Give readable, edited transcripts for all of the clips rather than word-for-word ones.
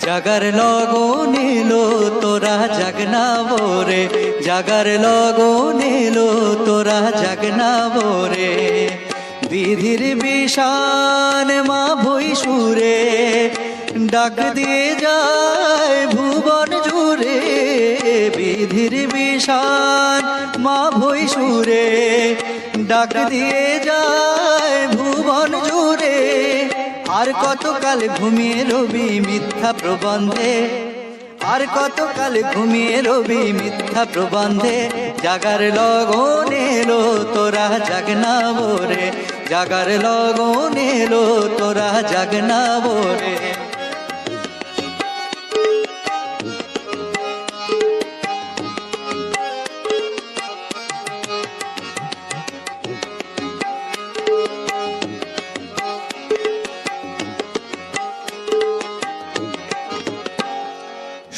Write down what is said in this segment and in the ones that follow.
জাগার লগন এলো তোরা জাগনা বোরে, জাগার লগন এলো তোরা জাগনা বোরে। বিধির বিষান মা ভই সুরে ডাক দিয়ে যায় ভুবন জুড়ে। বিধির বিষান মা ভই সুরে ডাক দিয়ে যায় ভুবন জুড়ে। আর কতকাল ঘুমিয়ে রবি মিথ্যা প্রবন্ধে, আর কতকাল ঘুমিয়ে রবি মিথ্যা প্রবন্ধে। জাগার লগন এলো তোরা জাগনা বোরে, জাগার লগন এলো তোরা জাগনা বোরে।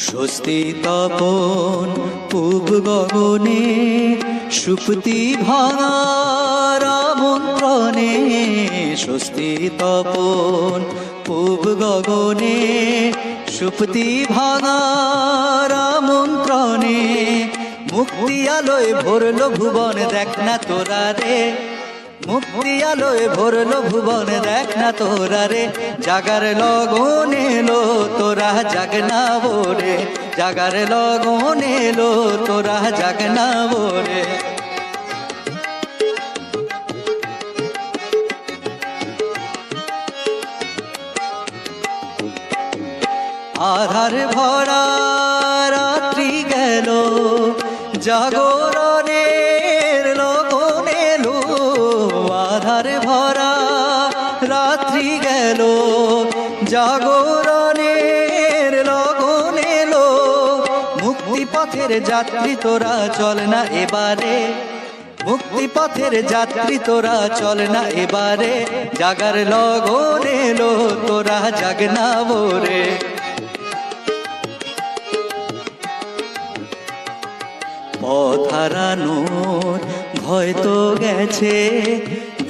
স্বস্তি তপন পূব গগনে সুপ্তি ভাঙার আমন্ত্রণে। স্বস্তি তপন পূব গগনে সুপ্তি ভাঙার আমন্ত্রণে। মুক্তি আলোয় ভরলো ভুবন দেখ না তোরা রে, মুক্তি আলোয় ভরলো ভুবন দেখ না তোরা রে। জাগার লগন এলো তোরা জাগনা বোরে, জাগার লগন এলো তোরা জাগনা বোরে। আধার ভরা রাত্রি গেল জাগরণের লগন এলো। আধার ভরা রাত্রি গেল জাগরণের লগন এলো। মুক্তি পথের যাত্রী তোরা চল না এবারে, মুক্তি পথের যাত্রী তোরা চল না এবারে। জাগার লগন এলো তোরা জাগনা বোরে। পথ হারানোর ভয় তো গেছে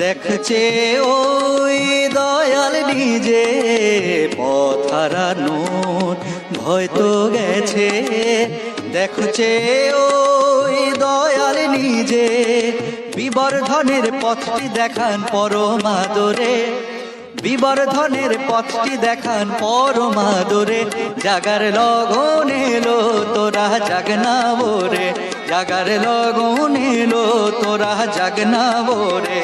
দেখছে ওই দয়াল নিজে। পথ হারানোর ভয় তো গেছে দেখছে ওই দয়াল নিজে। বিবর্ধনের পথটি দেখান পরমাদরে, বিবর্ধনের পথটি দেখান পরমাদরে। জাগার লগন এলো তোরা জাগনা বোরে, জাগার লগন এলো তোরা জাগনা বোরে।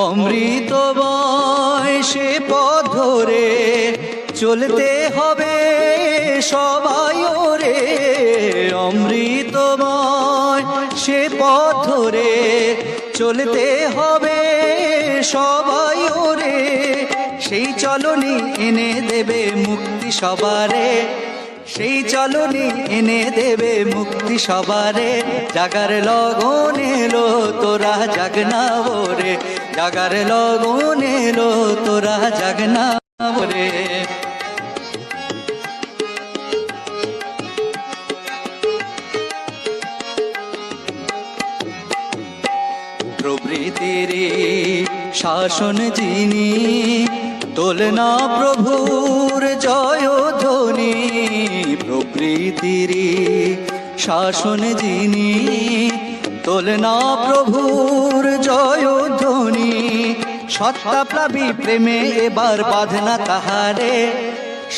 অমৃত বয়সে পথ ধরে চলতে হবে সবাই ওরে। অমৃতময় সে পথ ধরে চলতে হবে সবাই ওরে। সেই চলনি এনে দেবে মুক্তি সবারে, সেই চলনি এনে দেবে মুক্তি সবারে। জাগার লগন এলো তোরা জাগনা বোরে, জাগার লগন এলো তোরা জাগনা বোরে। প্রভৃতির শাসন যিনি দোলনা প্রভুর জয় ধ্বনি। প্রভৃতির শাসন যিনি দোলনা প্রভুর জয় ধ্বনি। সত্তাপ্লাবী প্রেমে এবার বাঁধনা তাহারে,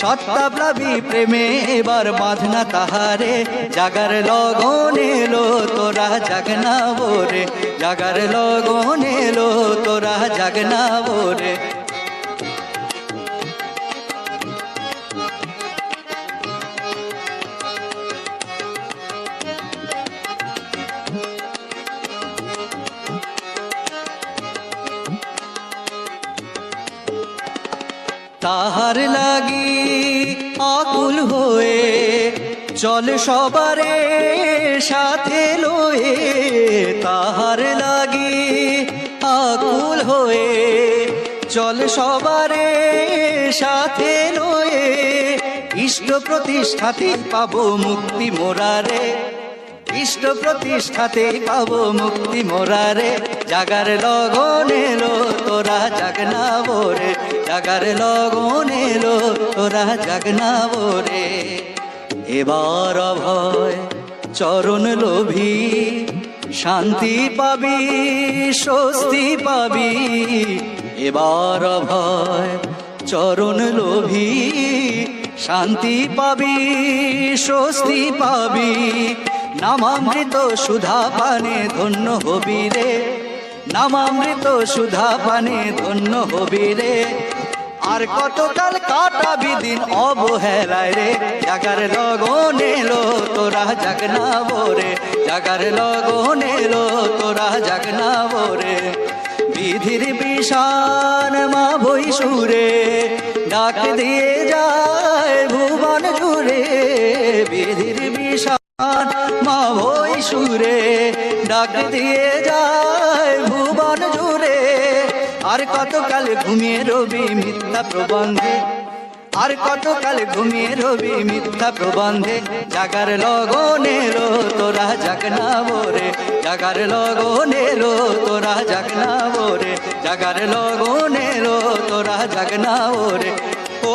সত্তাপ্লাবী প্রেমে এবার বাঁধনা তাহারে। জাগার লগন এলো তোরা জাগনা বোরে, জাগার লগন এলো তোরা জাগনা বোরে। তাহার লাগি আকুল হয়ে চল সবারে সাথে লয়ে। তাহার লাগি আকুল হয়ে চল সবারে সাথে লয়ে। ইষ্ট প্রতিষ্ঠাতে পাবো মুক্তি মোরারে, ইষ্ট প্রতিষ্ঠাতে পাবো মুক্তি মোরারে। জাগার লগন এলো তোরা জাগনা বোরে, জাগার লগন এলো তোরা জাগনা বোরে। এবার অভয় চরণ লোভী শান্তি পাবি স্বস্তি পাবি, এবার অভয় চরণ লোভী শান্তি পাবি স্বস্তি পাবি। নামামৃত সুধা পানে ধন্য হবি রে, নামামৃত সুধা পানে ধন্য হবি রে। আর কতকাল কাটাবি দিন অবহেলায় রে, জাগার লগন এলো তোরা জাগনা বোরে, জাগার লগন এলো তোরা জাগনা বোরে। বিধির বিষান মা বই সুরে ডাক দিয়ে যায় ভুবন জুড়ে, বিধির বিষান মা বই সুরে ডাক দিয়ে যায় ভুবন জুড়ে। আর কতকাল ঘুমিয়ে রবি মিথ্যা প্রবন্ধে, আর কতকাল ঘুমিয়ে রবি মিথ্যা প্রবন্ধে। জাগার লগন এলো তোরা জাগনা বোরে, জাগার লগন এলো তোরা জাগনা বোরে, জাগার লগন এলো তোরা জাগনা বোরে। ও